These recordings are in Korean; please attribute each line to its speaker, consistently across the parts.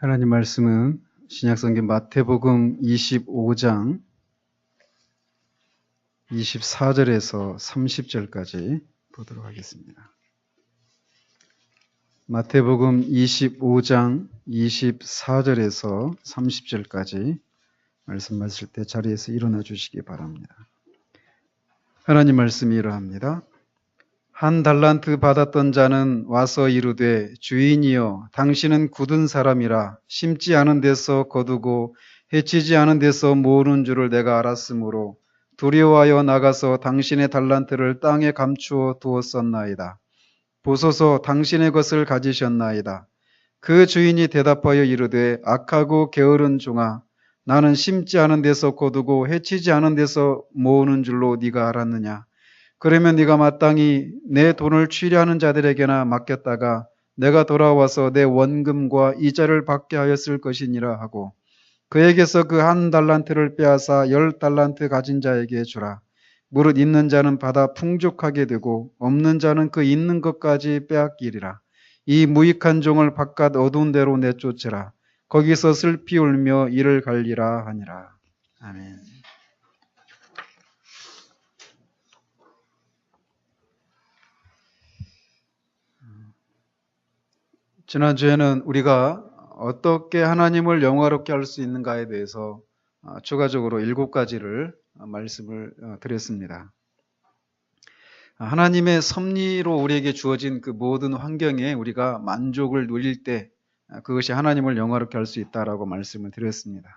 Speaker 1: 하나님 말씀은 신약성경 마태복음 25장 24절에서 30절까지 보도록 하겠습니다. 마태복음 25장 24절에서 30절까지 말씀하실 때 자리에서 일어나 주시기 바랍니다. 하나님 말씀이 이러합니다. 한 달란트 받았던 자는 와서 이르되 주인이여 당신은 굳은 사람이라 심지 않은 데서 거두고 해치지 않은 데서 모으는 줄을 내가 알았으므로 두려워하여 나가서 당신의 달란트를 땅에 감추어 두었었나이다. 보소서 당신의 것을 가지셨나이다. 그 주인이 대답하여 이르되 악하고 게으른 종아 나는 심지 않은 데서 거두고 해치지 않은 데서 모으는 줄로 네가 알았느냐. 그러면 네가 마땅히 내 돈을 취리하는 자들에게나 맡겼다가 내가 돌아와서 내 원금과 이자를 받게 하였을 것이니라 하고 그에게서 그 한 달란트를 빼앗아 10달란트 가진 자에게 주라. 무릇 있는 자는 받아 풍족하게 되고 없는 자는 그 있는 것까지 빼앗기리라. 이 무익한 종을 바깥 어두운 데로 내쫓으라. 거기서 슬피 울며 이를 갈리라 하니라. 아멘. 지난주에는 우리가 어떻게 하나님을 영화롭게 할 수 있는가에 대해서 추가적으로 7가지를 말씀을 드렸습니다. 하나님의 섭리로 우리에게 주어진 그 모든 환경에 우리가 만족을 누릴 때 그것이 하나님을 영화롭게 할 수 있다라고 말씀을 드렸습니다.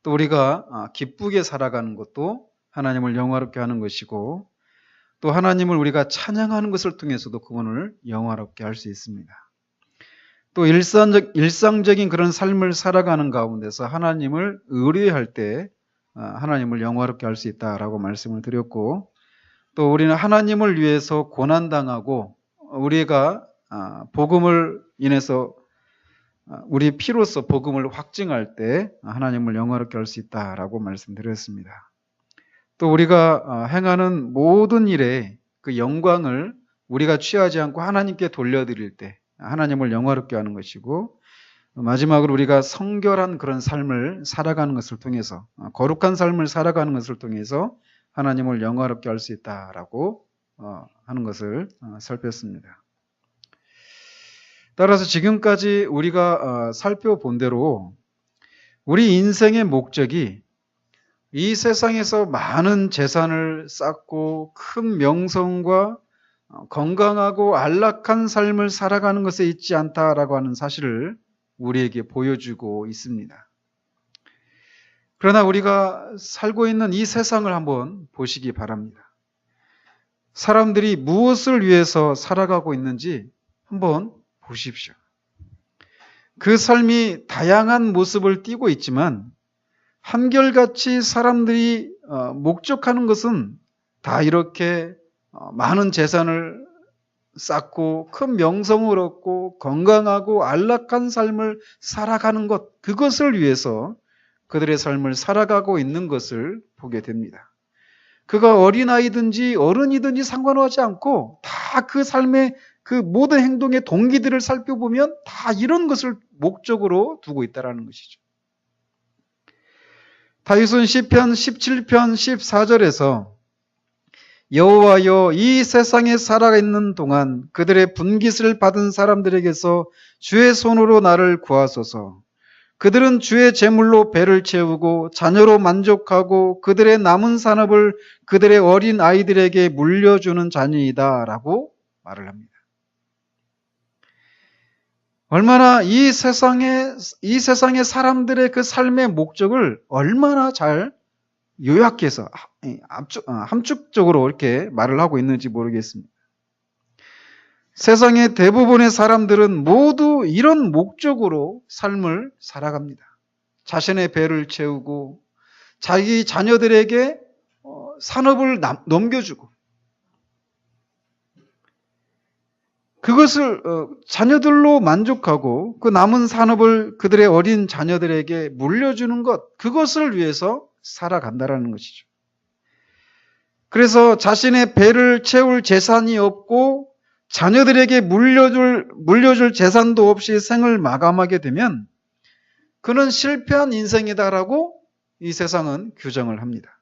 Speaker 1: 또 우리가 기쁘게 살아가는 것도 하나님을 영화롭게 하는 것이고 또 하나님을 우리가 찬양하는 것을 통해서도 그분을 영화롭게 할 수 있습니다. 또 일상적인 그런 삶을 살아가는 가운데서 하나님을 의뢰할 때 하나님을 영화롭게 할 수 있다라고 말씀을 드렸고 또 우리는 하나님을 위해서 고난당하고 우리가 복음을 인해서 우리 피로서 복음을 확증할 때 하나님을 영화롭게 할 수 있다라고 말씀드렸습니다. 또 우리가 행하는 모든 일에 그 영광을 우리가 취하지 않고 하나님께 돌려드릴 때 하나님을 영화롭게 하는 것이고 마지막으로 우리가 성결한 그런 삶을 살아가는 것을 통해서 거룩한 삶을 살아가는 것을 통해서 하나님을 영화롭게 할 수 있다라고 하는 것을 살폈습니다. 따라서 지금까지 우리가 살펴본 대로 우리 인생의 목적이 이 세상에서 많은 재산을 쌓고 큰 명성과 건강하고 안락한 삶을 살아가는 것에 있지 않다라고 하는 사실을 우리에게 보여주고 있습니다. 그러나 우리가 살고 있는 이 세상을 한번 보시기 바랍니다. 사람들이 무엇을 위해서 살아가고 있는지 한번 보십시오. 그 삶이 다양한 모습을 띠고 있지만 한결같이 사람들이 목적하는 것은 다 이렇게 많은 재산을 쌓고 큰 명성을 얻고 건강하고 안락한 삶을 살아가는 것, 그것을 위해서 그들의 삶을 살아가고 있는 것을 보게 됩니다. 그가 어린아이든지 어른이든지 상관하지 않고 다 그 삶의 그 모든 행동의 동기들을 살펴보면 다 이런 것을 목적으로 두고 있다는 것이죠. 다윗은 시편 17편 14절에서 여호와여 이 세상에 살아있는 동안 그들의 분깃을 받은 사람들에게서 주의 손으로 나를 구하소서. 그들은 주의 재물로 배를 채우고 자녀로 만족하고 그들의 남은 산업을 그들의 어린 아이들에게 물려주는 자녀이다 라고 말을 합니다. 얼마나 이 세상의 사람들의 그 삶의 목적을 얼마나 잘 요약해서 함축적으로 이렇게 말을 하고 있는지 모르겠습니다. 세상의 대부분의 사람들은 모두 이런 목적으로 삶을 살아갑니다. 자신의 배를 채우고 자기 자녀들에게 산업을 넘겨주고 그것을 자녀들로 만족하고 그 남은 산업을 그들의 어린 자녀들에게 물려주는 것, 그것을 위해서 살아간다라는 것이죠. 그래서 자신의 배를 채울 재산이 없고 자녀들에게 물려줄 재산도 없이 생을 마감하게 되면 그는 실패한 인생이다라고 이 세상은 규정을 합니다.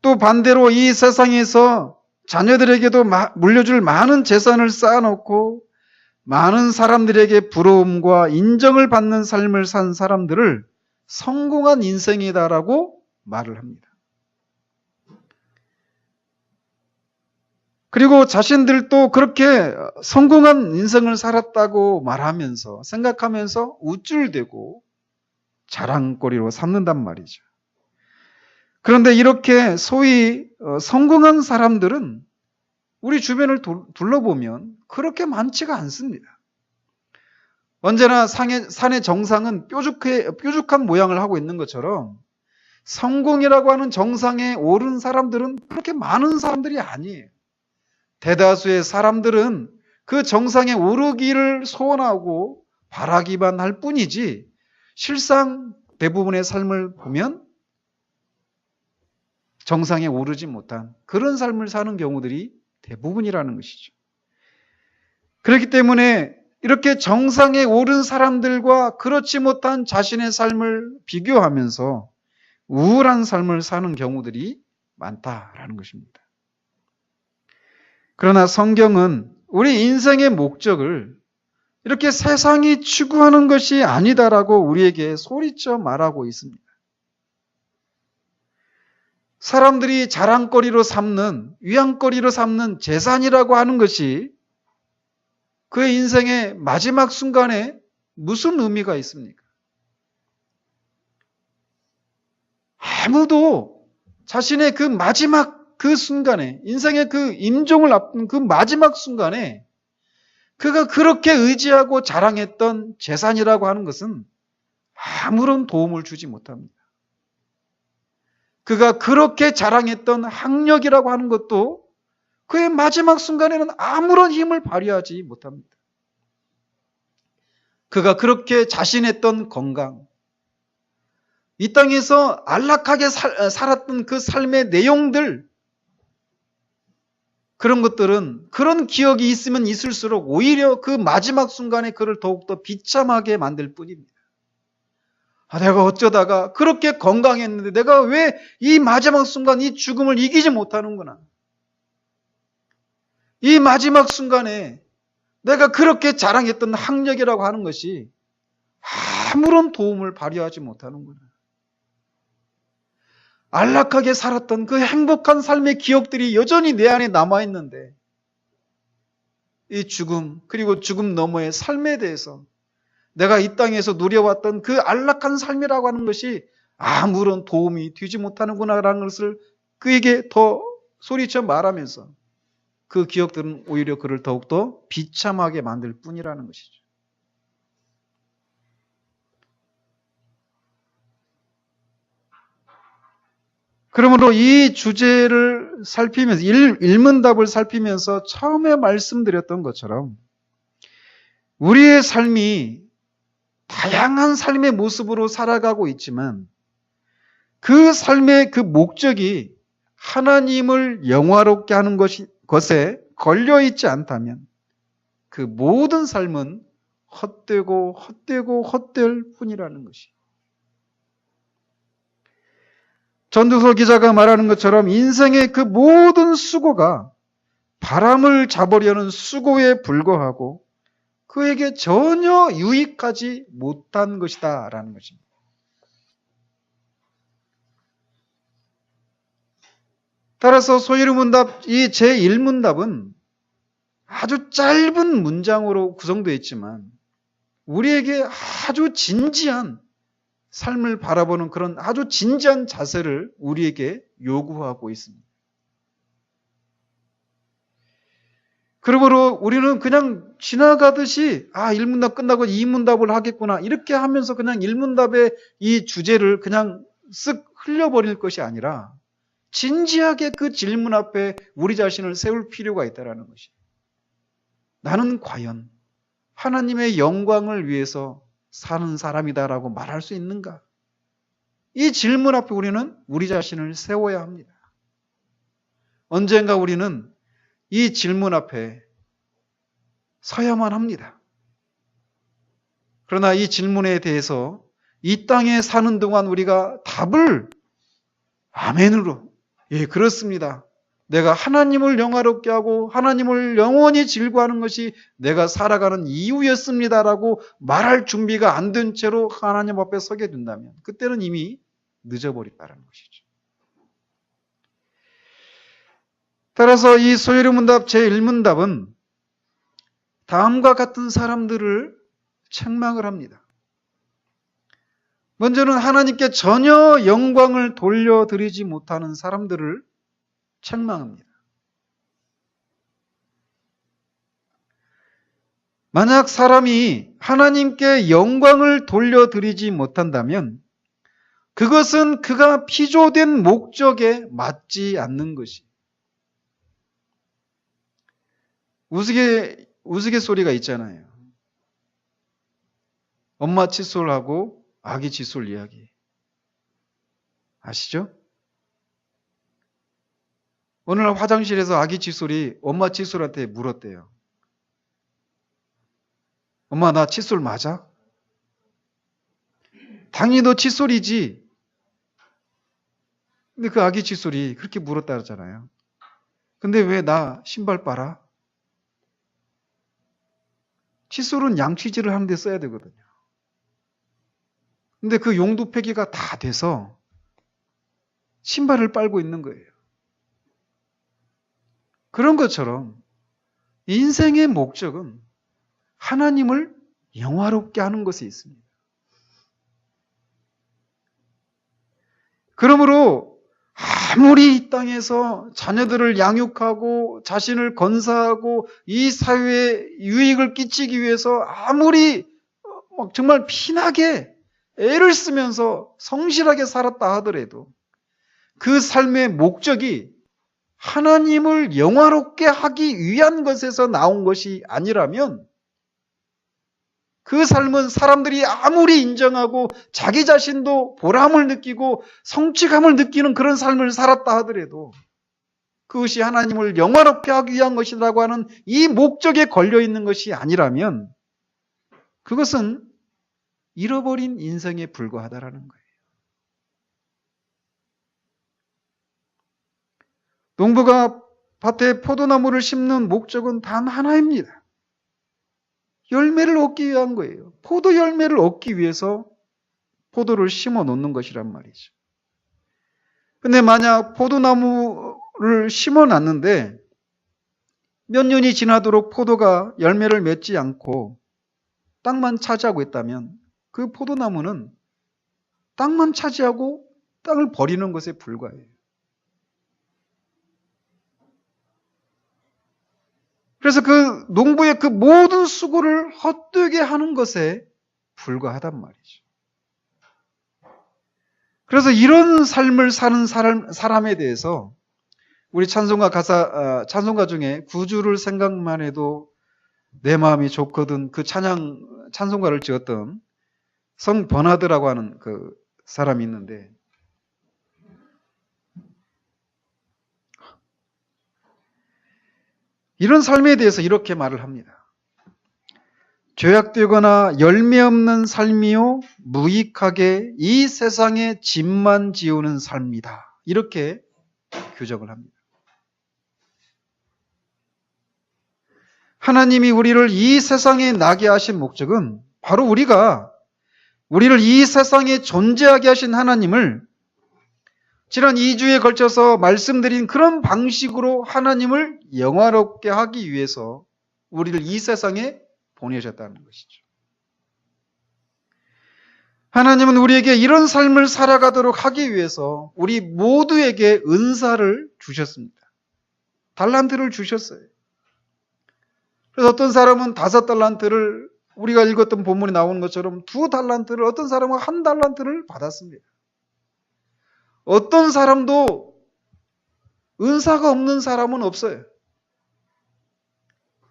Speaker 1: 또 반대로 이 세상에서 자녀들에게도 물려줄 많은 재산을 쌓아놓고 많은 사람들에게 부러움과 인정을 받는 삶을 산 사람들을 성공한 인생이다라고 말을 합니다. 그리고 자신들도 그렇게 성공한 인생을 살았다고 말하면서 생각하면서 우쭐대고 자랑거리로 삼는단 말이죠. 그런데 이렇게 소위 성공한 사람들은 우리 주변을 둘러보면 그렇게 많지가 않습니다. 언제나 산의 정상은 뾰족한 모양을 하고 있는 것처럼 성공이라고 하는 정상에 오른 사람들은 그렇게 많은 사람들이 아니에요. 대다수의 사람들은 그 정상에 오르기를 소원하고 바라기만 할 뿐이지 실상 대부분의 삶을 보면 정상에 오르지 못한 그런 삶을 사는 경우들이 대부분이라는 것이죠. 그렇기 때문에 이렇게 정상에 오른 사람들과 그렇지 못한 자신의 삶을 비교하면서 우울한 삶을 사는 경우들이 많다라는 것입니다. 그러나 성경은 우리 인생의 목적을 이렇게 세상이 추구하는 것이 아니다라고 우리에게 소리쳐 말하고 있습니다. 사람들이 자랑거리로 삼는, 위안거리로 삼는 재산이라고 하는 것이 그의 인생의 마지막 순간에 무슨 의미가 있습니까? 아무도 자신의 그 마지막 그 순간에, 인생의 그 임종을 앞둔 그 마지막 순간에 그가 그렇게 의지하고 자랑했던 재산이라고 하는 것은 아무런 도움을 주지 못합니다. 그가 그렇게 자랑했던 학력이라고 하는 것도 그의 마지막 순간에는 아무런 힘을 발휘하지 못합니다. 그가 그렇게 자신했던 건강, 이 땅에서 안락하게 살았던 그 삶의 내용들, 그런 것들은 그런 기억이 있으면 있을수록 오히려 그 마지막 순간에 그를 더욱더 비참하게 만들 뿐입니다. 내가 어쩌다가 그렇게 건강했는데 내가 왜 이 마지막 순간 이 죽음을 이기지 못하는구나. 이 마지막 순간에 내가 그렇게 자랑했던 학력이라고 하는 것이 아무런 도움을 발휘하지 못하는구나. 안락하게 살았던 그 행복한 삶의 기억들이 여전히 내 안에 남아있는데 이 죽음, 그리고 죽음 너머의 삶에 대해서 내가 이 땅에서 누려왔던 그 안락한 삶이라고 하는 것이 아무런 도움이 되지 못하는구나라는 것을 그에게 더 소리쳐 말하면서 그 기억들은 오히려 그를 더욱더 비참하게 만들 뿐이라는 것이죠. 그러므로 이 주제를 살피면서 일문답을 살피면서 처음에 말씀드렸던 것처럼 우리의 삶이 다양한 삶의 모습으로 살아가고 있지만 그 삶의 그 목적이 하나님을 영화롭게 하는 것에 걸려있지 않다면 그 모든 삶은 헛되고 헛될 뿐이라는 것이. 전도서 기자가 말하는 것처럼 인생의 그 모든 수고가 바람을 잡으려는 수고에 불과하고 그에게 전혀 유익하지 못한 것이다 라는 것입니다. 따라서 소위문답 이 제1문답은 아주 짧은 문장으로 구성되어 있지만 우리에게 아주 진지한 삶을 바라보는 그런 아주 진지한 자세를 우리에게 요구하고 있습니다. 그러므로 우리는 그냥 지나가듯이 1문답 끝나고 2문답을 하겠구나 이렇게 하면서 그냥 1문답의 이 주제를 그냥 쓱 흘려버릴 것이 아니라 진지하게 그 질문 앞에 우리 자신을 세울 필요가 있다는 것이. 나는 과연 하나님의 영광을 위해서 사는 사람이다라고 말할 수 있는가? 이 질문 앞에 우리는 우리 자신을 세워야 합니다. 언젠가 우리는 이 질문 앞에 서야만 합니다. 그러나 이 질문에 대해서 이 땅에 사는 동안 우리가 답을 아멘으로, 예, 그렇습니다. 내가 하나님을 영화롭게 하고 하나님을 영원히 즐거워하는 것이 내가 살아가는 이유였습니다라고 말할 준비가 안 된 채로 하나님 앞에 서게 된다면 그때는 이미 늦어버렸다는 것이죠. 따라서 이 소요리 문답 제1문답은 다음과 같은 사람들을 책망을 합니다. 먼저는 하나님께 전혀 영광을 돌려드리지 못하는 사람들을 책망합니다. 만약 사람이 하나님께 영광을 돌려드리지 못한다면 그것은 그가 피조된 목적에 맞지 않는 것이. 우스갯소리가 있잖아요. 엄마 칫솔하고 아기 칫솔 이야기. 아시죠? 어느 날 화장실에서 아기 칫솔이 엄마 칫솔한테 물었대요. 엄마, 나 칫솔 맞아? 당연히 너 칫솔이지. 근데 그 아기 칫솔이 그렇게 물었다 그러잖아요. 근데 왜 나 신발 빨아? 칫솔은 양치질을 하는 데 써야 되거든요. 근데 그 용도 폐기가 다 돼서 신발을 빨고 있는 거예요. 그런 것처럼 인생의 목적은 하나님을 영화롭게 하는 것에 있습니다. 그러므로 아무리 이 땅에서 자녀들을 양육하고 자신을 건사하고 이 사회에 유익을 끼치기 위해서 아무리 정말 피나게 애를 쓰면서 성실하게 살았다 하더라도 그 삶의 목적이 하나님을 영화롭게 하기 위한 것에서 나온 것이 아니라면 그 삶은 사람들이 아무리 인정하고 자기 자신도 보람을 느끼고 성취감을 느끼는 그런 삶을 살았다 하더라도 그것이 하나님을 영화롭게 하기 위한 것이라고 하는 이 목적에 걸려 있는 것이 아니라면 그것은 잃어버린 인생에 불과하다라는 거예요. 농부가 밭에 포도나무를 심는 목적은 단 하나입니다. 열매를 얻기 위한 거예요. 포도 열매를 얻기 위해서 포도를 심어 놓는 것이란 말이죠. 근데 만약 포도나무를 심어 놨는데 몇 년이 지나도록 포도가 열매를 맺지 않고 땅만 차지하고 있다면 그 포도나무는 땅만 차지하고 땅을 버리는 것에 불과해요. 그래서 그 농부의 그 모든 수고를 헛되게 하는 것에 불과하단 말이죠. 그래서 이런 삶을 사는 사람에 대해서 우리 찬송가 중에 구주를 생각만 해도 내 마음이 좋거든 그 찬송가를 지었던 성 버나드라고 하는 그 사람이 있는데 이런 삶에 대해서 이렇게 말을 합니다. 죄악되거나 열매 없는 삶이요 무익하게 이 세상에 짐만 지우는 삶이다. 이렇게 규정을 합니다. 하나님이 우리를 이 세상에 나게 하신 목적은 바로 우리를 이 세상에 존재하게 하신 하나님을 지난 2주에 걸쳐서 말씀드린 그런 방식으로 하나님을 영화롭게 하기 위해서 우리를 이 세상에 보내셨다는 것이죠. 하나님은 우리에게 이런 삶을 살아가도록 하기 위해서 우리 모두에게 은사를 주셨습니다. 달란트를 주셨어요. 그래서 어떤 사람은 5달란트를 우리가 읽었던 본문에 나오는 것처럼 2달란트를 어떤 사람은 1달란트를 받았습니다. 어떤 사람도 은사가 없는 사람은 없어요.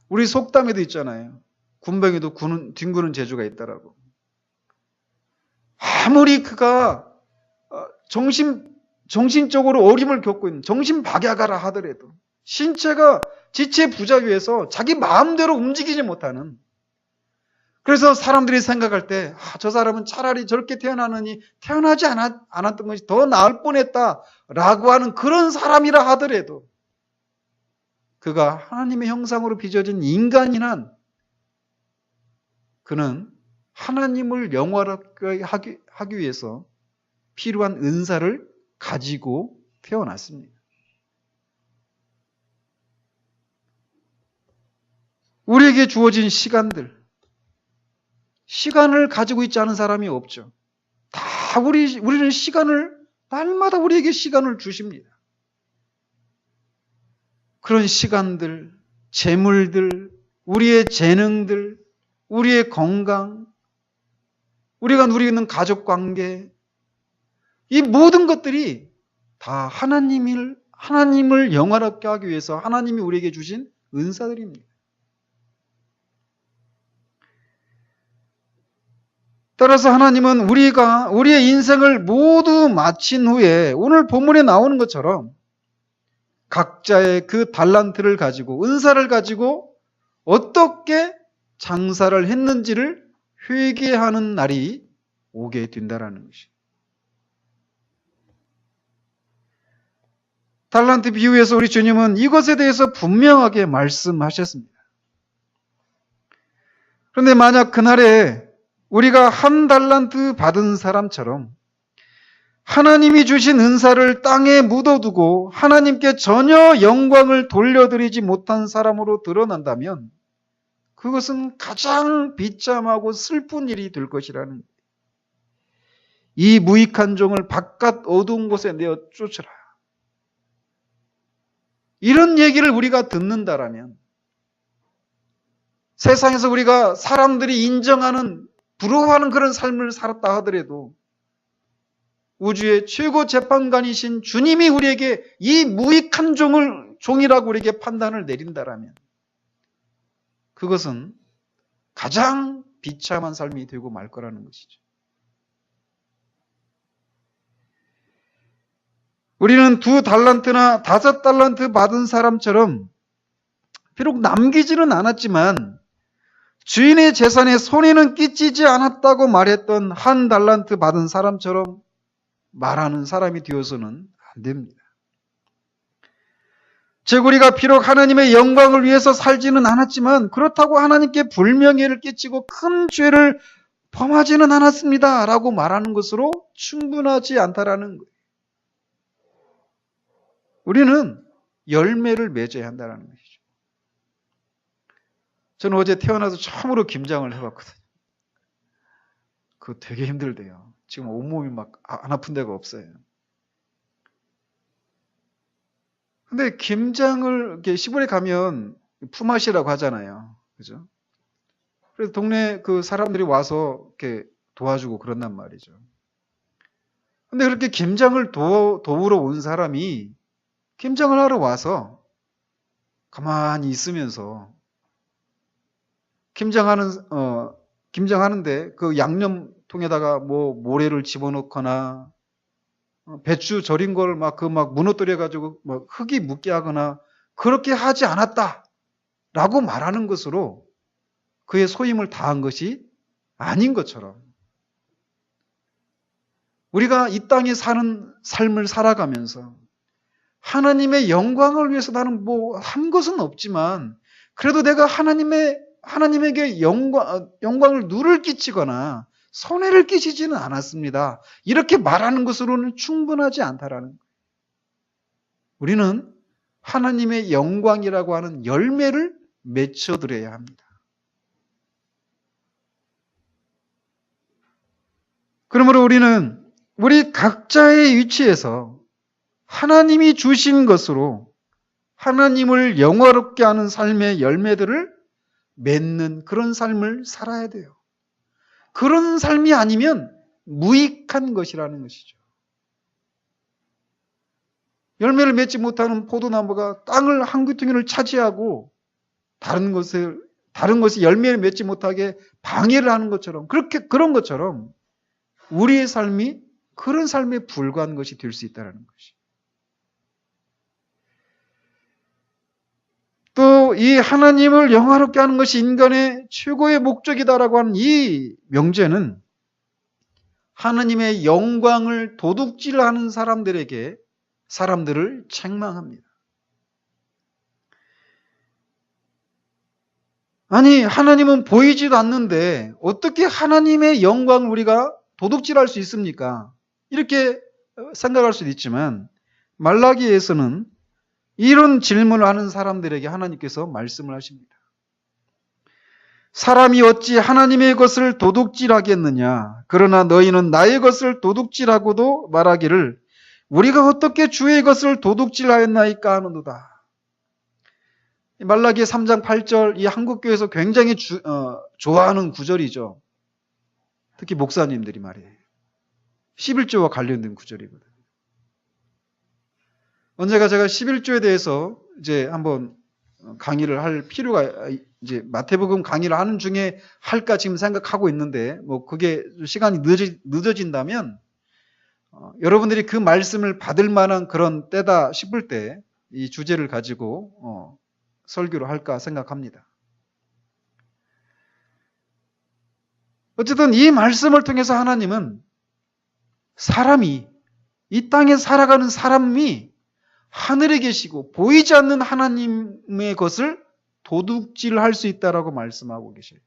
Speaker 1: 우리 속담에도 있잖아요. 군뱅이도 뒹구는 재주가 있다라고. 아무리 그가 정신적으로 어림을 겪고 있는 정신박약하라 하더라도 신체가 지체 부자 위에서 자기 마음대로 움직이지 못하는 그래서 사람들이 생각할 때 저 사람은 차라리 저렇게 태어나느니 태어나지 않았던 것이 더 나을 뻔했다라고 하는 그런 사람이라 하더라도 그가 하나님의 형상으로 빚어진 인간이란 그는 하나님을 영화롭게 하기 위해서 필요한 은사를 가지고 태어났습니다. 우리에게 주어진 시간을 가지고 있지 않은 사람이 없죠. 다 우리는 날마다 우리에게 시간을 주십니다. 그런 시간들, 재물들, 우리의 재능들, 우리의 건강, 우리가 누리고 있는 가족 관계, 이 모든 것들이 다 하나님을 영화롭게 하기 위해서 하나님이 우리에게 주신 은사들입니다. 따라서 하나님은 우리의 인생을 모두 마친 후에 오늘 본문에 나오는 것처럼 각자의 그 달란트를 가지고 은사를 가지고 어떻게 장사를 했는지를 회개하는 날이 오게 된다라는 것이죠. 달란트 비유에서 우리 주님은 이것에 대해서 분명하게 말씀하셨습니다. 그런데 만약 그날에 우리가 한 달란트 받은 사람처럼 하나님이 주신 은사를 땅에 묻어두고 하나님께 전혀 영광을 돌려드리지 못한 사람으로 드러난다면 그것은 가장 비참하고 슬픈 일이 될 것이라는 거예요. 이 무익한 종을 바깥 어두운 곳에 내어 쫓으라. 이런 얘기를 우리가 듣는다라면 세상에서 우리가 사람들이 인정하는 부러워하는 그런 삶을 살았다 하더라도 우주의 최고 재판관이신 주님이 우리에게 이 무익한 종이라고 우리에게 판단을 내린다라면 그것은 가장 비참한 삶이 되고 말 거라는 것이죠. 우리는 2달란트나 5달란트 받은 사람처럼 비록 남기지는 않았지만 주인의 재산에 손해는 끼치지 않았다고 말했던 1달란트 받은 사람처럼 말하는 사람이 되어서는 안 됩니다. 즉 우리가 비록 하나님의 영광을 위해서 살지는 않았지만 그렇다고 하나님께 불명예를 끼치고 큰 죄를 범하지는 않았습니다 라고 말하는 것으로 충분하지 않다라는 거예요. 우리는 열매를 맺어야 한다는 것이죠. 저는 어제 태어나서 처음으로 김장을 해봤거든요. 그거 되게 힘들대요. 지금 온몸이 막 안 아픈 데가 없어요. 근데 김장을 이렇게 시골에 가면 품앗이라고 하잖아요. 그죠? 그래서 동네 그 사람들이 와서 이렇게 도와주고 그런단 말이죠. 근데 그렇게 김장을 도우러 온 사람이 김장을 하러 와서 가만히 있으면서 김장하는데 그 양념통에다가 뭐 모래를 집어넣거나 배추 절인 걸 막 무너뜨려 가지고 막 흙이 묻게 하거나 그렇게 하지 않았다라고 말하는 것으로 그의 소임을 다한 것이 아닌 것처럼 우리가 이 땅에 사는 삶을 살아가면서 하나님의 영광을 위해서 나는 뭐 한 것은 없지만 그래도 내가 하나님에게 영광을 누를 끼치거나 손해를 끼치지는 않았습니다. 이렇게 말하는 것으로는 충분하지 않다라는 거예요. 우리는 하나님의 영광이라고 하는 열매를 맺어드려야 합니다. 그러므로 우리는 우리 각자의 위치에서 하나님이 주신 것으로 하나님을 영화롭게 하는 삶의 열매들을 맺는 그런 삶을 살아야 돼요. 그런 삶이 아니면 무익한 것이라는 것이죠. 열매를 맺지 못하는 포도나무가 땅을 한 귀퉁이를 차지하고 다른 것이 열매를 맺지 못하게 방해를 하는 것처럼 그런 것처럼 우리의 삶이 그런 삶에 불과한 것이 될 수 있다는 것이. 또 그리고 이 하나님을 영화롭게 하는 것이 인간의 최고의 목적이다라고 하는 이 명제는 하나님의 영광을 도둑질하는 사람들을 책망합니다. 아니, 하나님은 보이지도 않는데 어떻게 하나님의 영광을 우리가 도둑질할 수 있습니까? 이렇게 생각할 수도 있지만 말라기에서는 이런 질문을 하는 사람들에게 하나님께서 말씀을 하십니다. 사람이 어찌 하나님의 것을 도둑질하겠느냐? 그러나 너희는 나의 것을 도둑질하고도 말하기를 우리가 어떻게 주의 것을 도둑질하였나이까 하는도다. 말라기 3장 8절 이 한국교회에서 굉장히 좋아하는 구절이죠. 특히 목사님들이 말이에요. 11조와 관련된 구절이거든요. 언제가 제가 11조에 대해서 이제 한번 강의를 할 필요가 이제 마태복음 강의를 하는 중에 할까 지금 생각하고 있는데 뭐 그게 시간이 늦어진다면 여러분들이 그 말씀을 받을 만한 그런 때다 싶을 때 이 주제를 가지고 설교를 할까 생각합니다. 어쨌든 이 말씀을 통해서 하나님은 이 땅에 살아가는 사람이 하늘에 계시고 보이지 않는 하나님의 것을 도둑질할 수 있다라고 말씀하고 계셔요.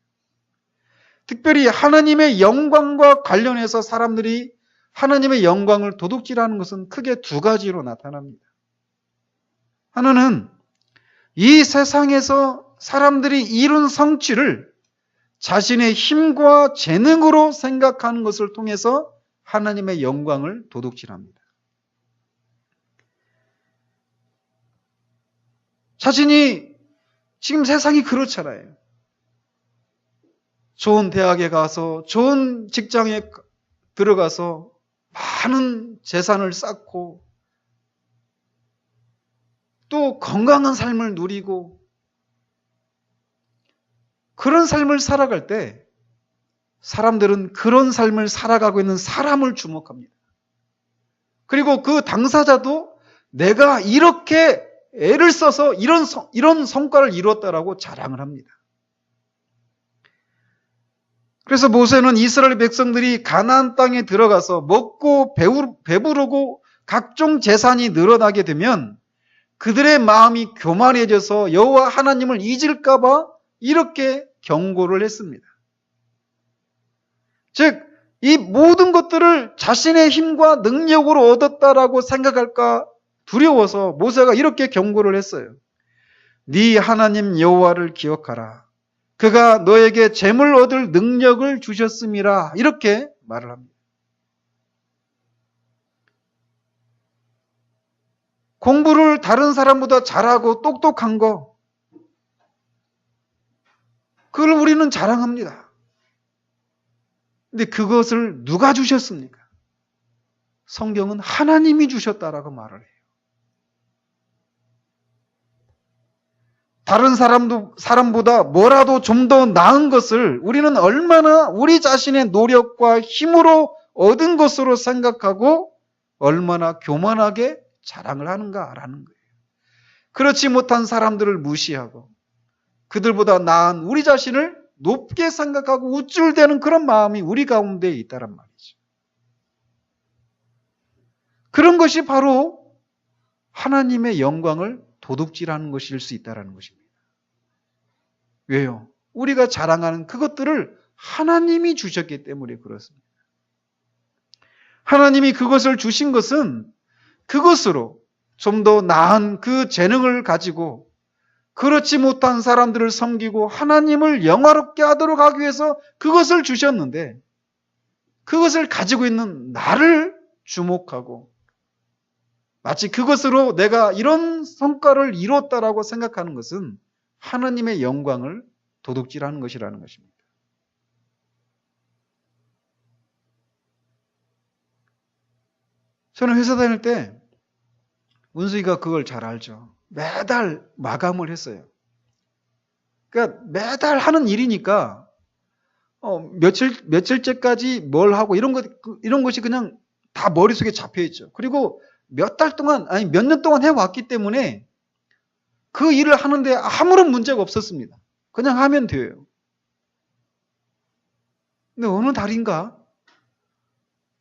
Speaker 1: 특별히 하나님의 영광과 관련해서 사람들이 하나님의 영광을 도둑질하는 것은 크게 두 가지로 나타납니다. 하나는 이 세상에서 사람들이 이룬 성취를 자신의 힘과 재능으로 생각하는 것을 통해서 하나님의 영광을 도둑질합니다. 자신이 지금 세상이 그렇잖아요. 좋은 대학에 가서 좋은 직장에 들어가서 많은 재산을 쌓고 또 건강한 삶을 누리고 그런 삶을 살아갈 때 사람들은 그런 삶을 살아가고 있는 사람을 주목합니다. 그리고 그 당사자도 내가 이렇게 애를 써서 이런 성과를 이루었다라고 자랑을 합니다. 그래서 모세는 이스라엘 백성들이 가나안 땅에 들어가서 먹고 배부르고 각종 재산이 늘어나게 되면 그들의 마음이 교만해져서 여호와 하나님을 잊을까 봐 이렇게 경고를 했습니다. 즉, 이 모든 것들을 자신의 힘과 능력으로 얻었다라고 생각할까 두려워서 모세가 이렇게 경고를 했어요. 네 하나님 여호와를 기억하라. 그가 너에게 재물 얻을 능력을 주셨음이라. 이렇게 말을 합니다. 공부를 다른 사람보다 잘하고 똑똑한 거, 그걸 우리는 자랑합니다. 근데 그것을 누가 주셨습니까? 성경은 하나님이 주셨다라고 말을 해요. 다른 사람보다 뭐라도 좀 더 나은 것을 우리는 얼마나 우리 자신의 노력과 힘으로 얻은 것으로 생각하고 얼마나 교만하게 자랑을 하는가라는 거예요. 그렇지 못한 사람들을 무시하고 그들보다 나은 우리 자신을 높게 생각하고 우쭐대는 그런 마음이 우리 가운데 있다란 말이죠. 그런 것이 바로 하나님의 영광을 도둑질하는 것일 수 있다는 것입니다. 왜요? 우리가 자랑하는 그것들을 하나님이 주셨기 때문에 그렇습니다. 하나님이 그것을 주신 것은 그것으로 좀 더 나은 그 재능을 가지고 그렇지 못한 사람들을 섬기고 하나님을 영화롭게 하도록 하기 위해서 그것을 주셨는데 그것을 가지고 있는 나를 주목하고 마치 그것으로 내가 이런 성과를 이뤘다라고 생각하는 것은 하나님의 영광을 도둑질하는 것이라는 것입니다. 저는 회사 다닐 때 운수이가 그걸 잘 알죠. 매달 마감을 했어요. 그러니까 매달 하는 일이니까 며칠째까지 뭘 하고 이런 것이 그냥 다 머릿속에 잡혀 있죠. 그리고 몇 달 동안, 아니 몇 년 동안 해왔기 때문에 그 일을 하는데 아무런 문제가 없었습니다. 그냥 하면 돼요. 근데 어느 달인가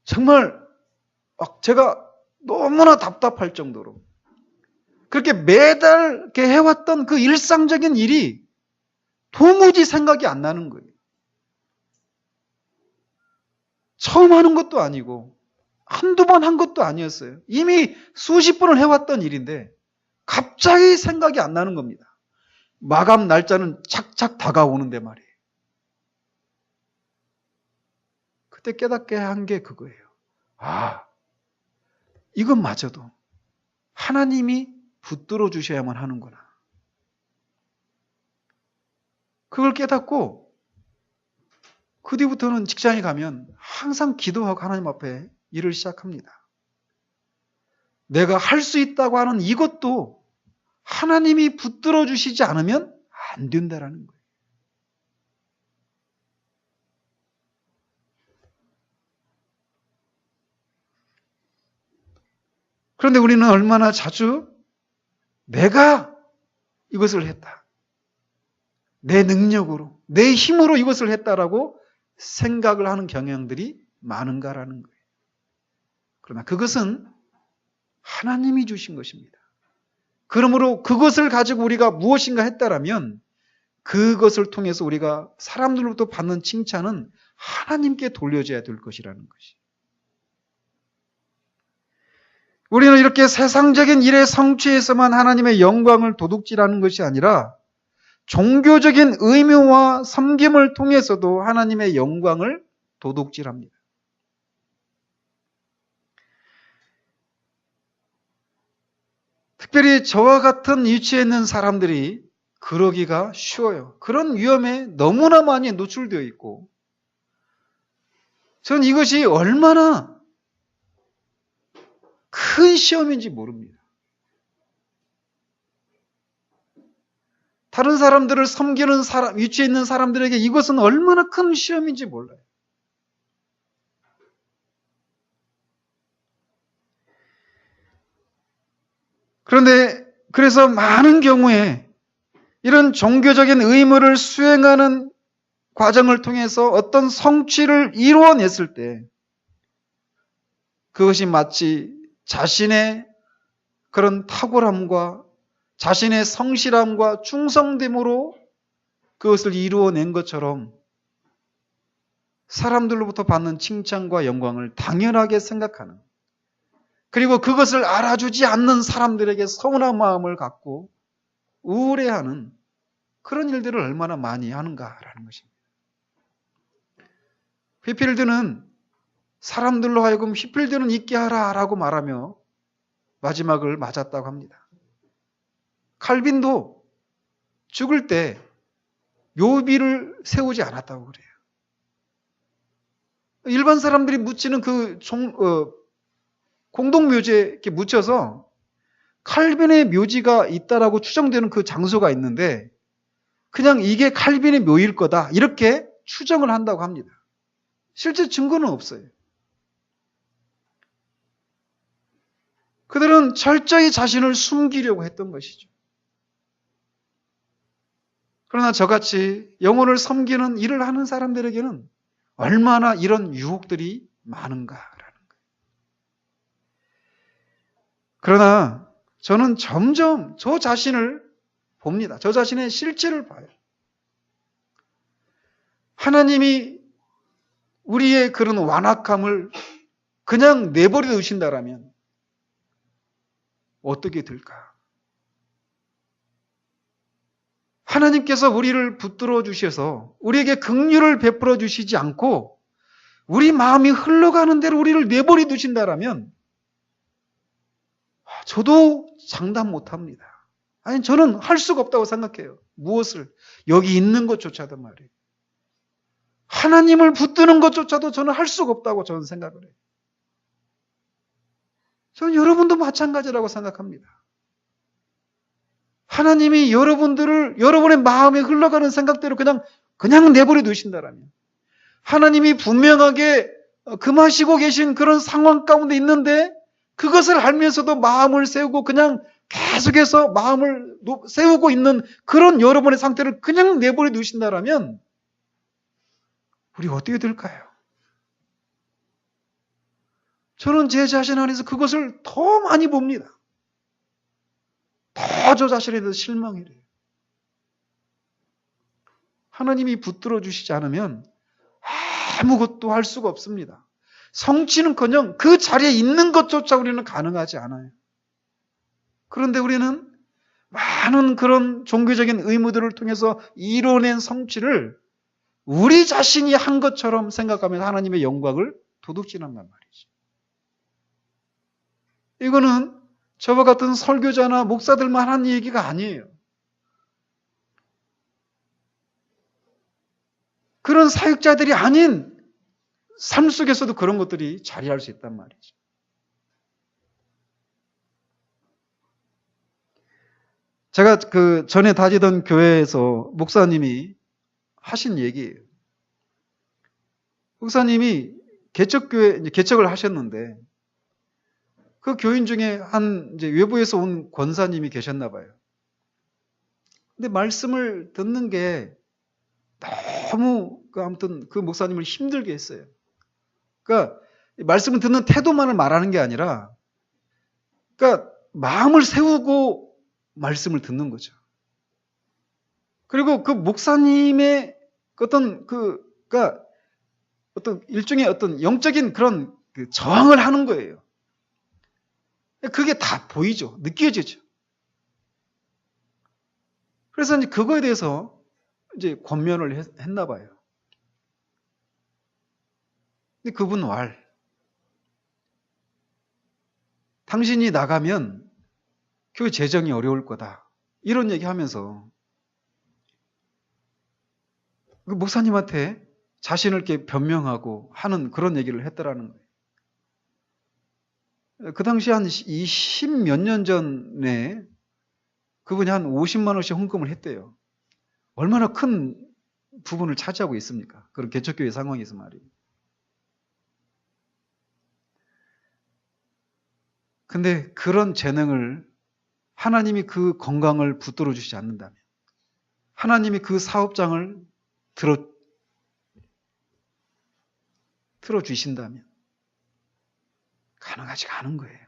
Speaker 1: 정말 막 제가 너무나 답답할 정도로 그렇게 매달 이렇게 해왔던 그 일상적인 일이 도무지 생각이 안 나는 거예요. 처음 하는 것도 아니고 한두 번 한 것도 아니었어요. 이미 수십 번을 해왔던 일인데 갑자기 생각이 안 나는 겁니다. 마감 날짜는 착착 다가오는데 말이에요. 그때 깨닫게 한 게 그거예요. 아, 이것마저도 하나님이 붙들어 주셔야만 하는구나. 그걸 깨닫고 그 뒤부터는 직장에 가면 항상 기도하고 하나님 앞에 일을 시작합니다. 내가 할 수 있다고 하는 이것도 하나님이 붙들어 주시지 않으면 안 된다라는 거예요. 그런데 우리는 얼마나 자주 내가 이것을 했다. 내 능력으로, 내 힘으로 이것을 했다라고 생각을 하는 경향들이 많은가라는 거예요. 그러나 그것은 하나님이 주신 것입니다. 그러므로 그것을 가지고 우리가 무엇인가 했다라면 그것을 통해서 우리가 사람들로부터 받는 칭찬은 하나님께 돌려줘야 될 것이라는 것이. 우리는 이렇게 세상적인 일에 성취해서만 하나님의 영광을 도둑질하는 것이 아니라 종교적인 의무와 섬김을 통해서도 하나님의 영광을 도둑질합니다. 특별히 저와 같은 위치에 있는 사람들이 그러기가 쉬워요. 그런 위험에 너무나 많이 노출되어 있고 저는 이것이 얼마나 큰 시험인지 모릅니다. 다른 사람들을 섬기는 위치에 있는 사람들에게 이것은 얼마나 큰 시험인지 몰라요. 그런데 그래서 많은 경우에 이런 종교적인 의무를 수행하는 과정을 통해서 어떤 성취를 이루어냈을 때 그것이 마치 자신의 그런 탁월함과 자신의 성실함과 충성됨으로 그것을 이루어낸 것처럼 사람들로부터 받는 칭찬과 영광을 당연하게 생각하는, 그리고 그것을 알아주지 않는 사람들에게 서운한 마음을 갖고 우울해하는 그런 일들을 얼마나 많이 하는가라는 것입니다. 휘필드는 사람들로 하여금 휘필드는 있게 하라라고 말하며 마지막을 맞았다고 합니다. 칼빈도 죽을 때 묘비를 세우지 않았다고 그래요. 일반 사람들이 묻히는 그 공동묘지에 이렇게 묻혀서 칼빈의 묘지가 있다라고 추정되는 그 장소가 있는데 그냥 이게 칼빈의 묘일 거다 이렇게 추정을 한다고 합니다. 실제 증거는 없어요. 그들은 철저히 자신을 숨기려고 했던 것이죠. 그러나 저같이 영혼을 섬기는 일을 하는 사람들에게는 얼마나 이런 유혹들이 많은가라는 거예요. 그러나 저는 점점 저 자신을 봅니다. 저 자신의 실체를 봐요. 하나님이 우리의 그런 완악함을 그냥 내버려 두신다라면 어떻게 될까? 하나님께서 우리를 붙들어 주셔서 우리에게 긍휼을 베풀어 주시지 않고 우리 마음이 흘러가는 대로 우리를 내버려 두신다라면 저도 장담 못합니다. 아니 저는 할 수가 없다고 생각해요. 무엇을? 여기 있는 것조차도 말이에요. 하나님을 붙드는 것조차도 저는 할 수가 없다고 저는 생각을 해요. 저는 여러분도 마찬가지라고 생각합니다. 하나님이 여러분들을 여러분의 마음에 흘러가는 생각대로 그냥 내버려 두신다라면, 하나님이 분명하게 금하시고 계신 그런 상황 가운데 있는데 그것을 알면서도 마음을 세우고 그냥 계속해서 마음을 세우고 있는 그런 여러분의 상태를 그냥 내버려 두신다라면 우리 어떻게 될까요? 저는 제 자신 안에서 그것을 더 많이 봅니다. 더 저 자신에 대해서 실망이 돼요. 하나님이 붙들어 주시지 않으면 아무것도 할 수가 없습니다. 성취는커녕 그 자리에 있는 것조차 우리는 가능하지 않아요. 그런데 우리는 많은 그런 종교적인 의무들을 통해서 이뤄낸 성취를 우리 자신이 한 것처럼 생각하면서 하나님의 영광을 도둑질한단 말이죠. 이거는 저와 같은 설교자나 목사들만 하는 얘기가 아니에요. 그런 사역자들이 아닌 삶 속에서도 그런 것들이 자리할 수 있단 말이죠. 제가 그 전에 다니던 교회에서 목사님이 하신 얘기예요. 목사님이 개척을 하셨는데 그 교인 중에 이제 외부에서 온 권사님이 계셨나 봐요. 근데 말씀을 듣는 게 너무 아무튼 그 목사님을 힘들게 했어요. 그러니까 말씀을 듣는 태도만을 말하는 게 아니라 그러니까 마음을 세우고 말씀을 듣는 거죠. 그리고 그 목사님의 그러니까 어떤 일종의 어떤 영적인 그런 저항을 하는 거예요. 그게 다 보이죠. 느껴지죠. 그래서 이제 그거에 대해서 이제 권면을 했나 봐요. 근데 그분 당신이 나가면 교회 재정이 어려울 거다. 이런 얘기 하면서 그 목사님한테 자신을 이렇게 변명하고 하는 그런 얘기를 했더라는 거예요. 그 당시 한 20몇 년 전에 그분이 한 50만 원씩 헌금을 했대요. 얼마나 큰 부분을 차지하고 있습니까? 그런 개척교회 상황에서 말이에요. 근데 그런 재능을 하나님이 그 건강을 붙들어 주시지 않는다면, 하나님이 그 사업장을 틀어 주신다면 가능하지가 않은 거예요.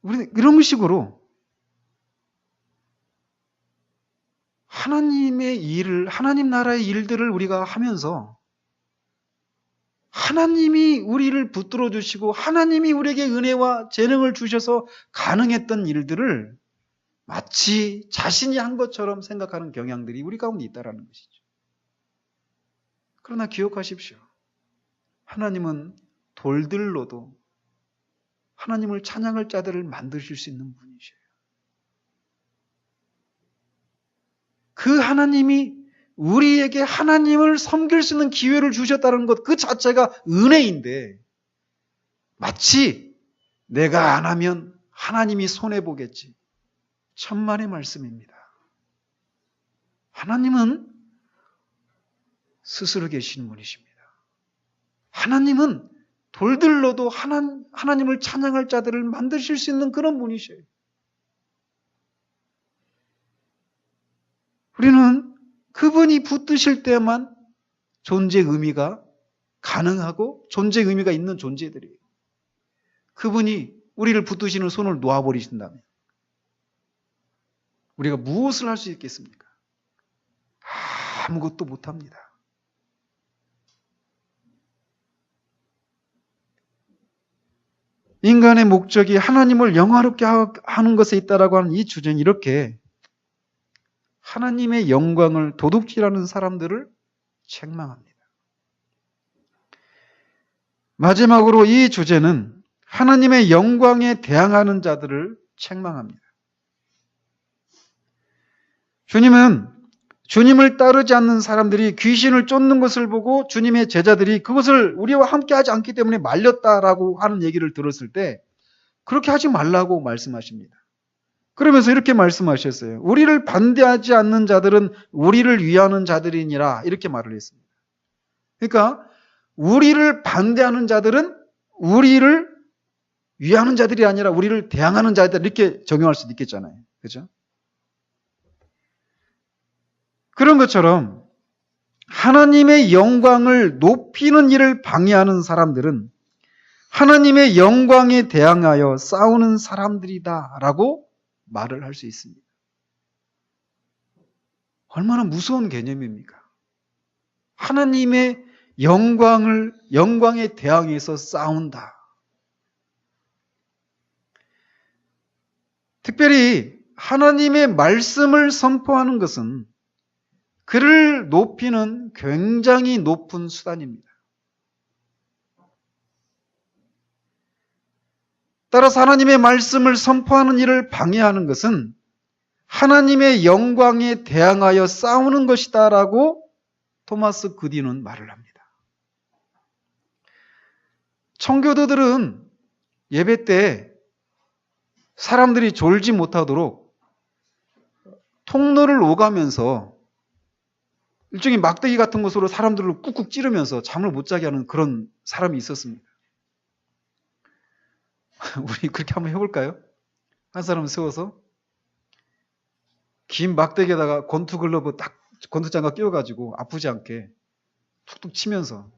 Speaker 1: 우리는 이런 식으로 하나님의 일을, 하나님 나라의 일들을 우리가 하면서 하나님이 우리를 붙들어 주시고 하나님이 우리에게 은혜와 재능을 주셔서 가능했던 일들을 마치 자신이 한 것처럼 생각하는 경향들이 우리 가운데 있다는 것이죠. 그러나 기억하십시오. 하나님은 돌들로도 하나님을 찬양할 자들을 만드실 수 있는 분이셔요. 그 하나님이 우리에게 하나님을 섬길 수 있는 기회를 주셨다는 것 그 자체가 은혜인데 마치 내가 안 하면 하나님이 손해보겠지. 천만의 말씀입니다. 하나님은 스스로 계시는 분이십니다. 하나님은 돌들로도 하나님을 찬양할 자들을 만드실 수 있는 그런 분이셔요. 우리는 그분이 붙드실 때만 존재의 의미가 가능하고 존재의 의미가 있는 존재들이에요. 그분이 우리를 붙드시는 손을 놓아버리신다면 우리가 무엇을 할 수 있겠습니까? 아무것도 못합니다. 인간의 목적이 하나님을 영화롭게 하는 것에 있다라고 하는 이 주제는 이렇게 하나님의 영광을 도둑질하는 사람들을 책망합니다. 마지막으로 이 주제는 하나님의 영광에 대항하는 자들을 책망합니다. 주님은 주님을 따르지 않는 사람들이 귀신을 쫓는 것을 보고 주님의 제자들이 그것을 우리와 함께 하지 않기 때문에 말렸다라고 하는 얘기를 들었을 때 그렇게 하지 말라고 말씀하십니다. 그러면서 이렇게 말씀하셨어요. 우리를 반대하지 않는 자들은 우리를 위하는 자들이니라 이렇게 말을 했습니다. 그러니까 우리를 반대하는 자들은 우리를 위하는 자들이 아니라 우리를 대항하는 자들 이렇게 적용할 수도 있겠잖아요. 그죠? 그런 것처럼 하나님의 영광을 높이는 일을 방해하는 사람들은 하나님의 영광에 대항하여 싸우는 사람들이다라고 말을 할 수 있습니다. 얼마나 무서운 개념입니까? 하나님의 영광에 대항해서 싸운다. 특별히 하나님의 말씀을 선포하는 것은 그를 높이는 굉장히 높은 수단입니다. 따라서 하나님의 말씀을 선포하는 일을 방해하는 것은 하나님의 영광에 대항하여 싸우는 것이다라고 토마스 그디는 말을 합니다. 청교도들은 예배 때 사람들이 졸지 못하도록 통로를 오가면서 일종의 막대기 같은 것으로 사람들을 꾹꾹 찌르면서 잠을 못 자게 하는 그런 사람이 있었습니다. 우리 그렇게 한번 해볼까요? 한 사람 세워서 긴 막대기에다가 권투글러브 딱 권투장갑 끼워가지고 아프지 않게 툭툭 치면서.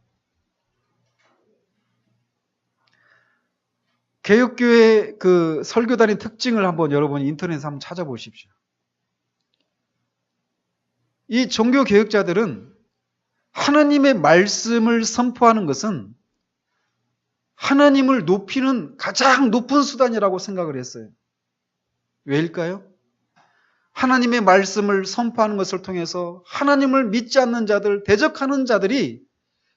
Speaker 1: 개혁교회 그 설교단의 특징을 한번 여러분이 인터넷에서 한번 찾아보십시오. 이 종교개혁자들은 하나님의 말씀을 선포하는 것은 하나님을 높이는 가장 높은 수단이라고 생각을 했어요. 왜일까요? 하나님의 말씀을 선포하는 것을 통해서 하나님을 믿지 않는 자들, 대적하는 자들이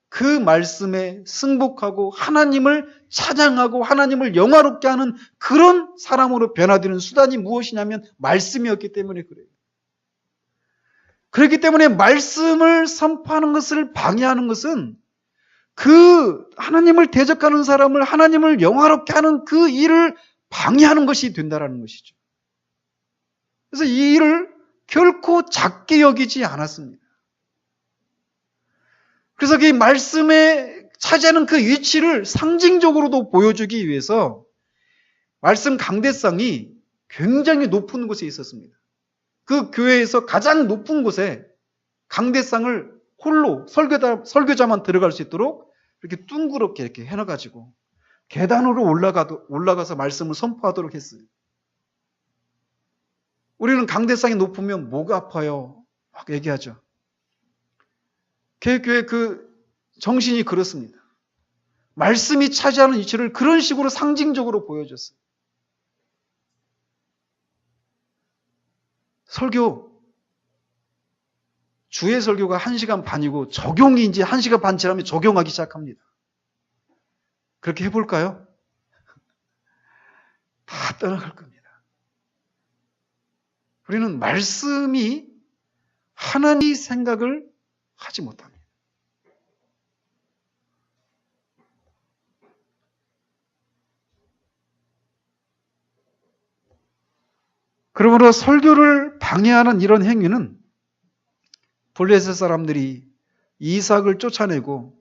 Speaker 1: 그 말씀에 승복하고 하나님을 찬양하고 하나님을 영화롭게 하는 그런 사람으로 변화되는 수단이 무엇이냐면 말씀이었기 때문에 그래요. 그렇기 때문에 말씀을 선포하는 것을 방해하는 것은 그 하나님을 대적하는 사람을 하나님을 영화롭게 하는 그 일을 방해하는 것이 된다는 것이죠. 그래서 이 일을 결코 작게 여기지 않았습니다. 그래서 그 말씀에 차지하는 그 위치를 상징적으로도 보여주기 위해서 말씀 강대상이 굉장히 높은 곳에 있었습니다. 그 교회에서 가장 높은 곳에 강대상을 홀로 설교자만 들어갈 수 있도록 이렇게 둥그렇게 이렇게 해놔가지고 계단으로 올라가서 말씀을 선포하도록 했어요. 우리는 강대상이 높으면 목 아파요 막 얘기하죠. 개혁교회 그 정신이 그렇습니다. 말씀이 차지하는 위치를 그런 식으로 상징적으로 보여줬어요. 주의 설교가 1시간 반이고 적용이 이제 1시간 반 지나면 적용하기 시작합니다. 그렇게 해볼까요? 다 떠나갈 겁니다. 우리는 말씀이 하나님의 생각을 하지 못합니다. 그러므로 설교를 방해하는 이런 행위는 블레셋 사람들이 이삭을 쫓아내고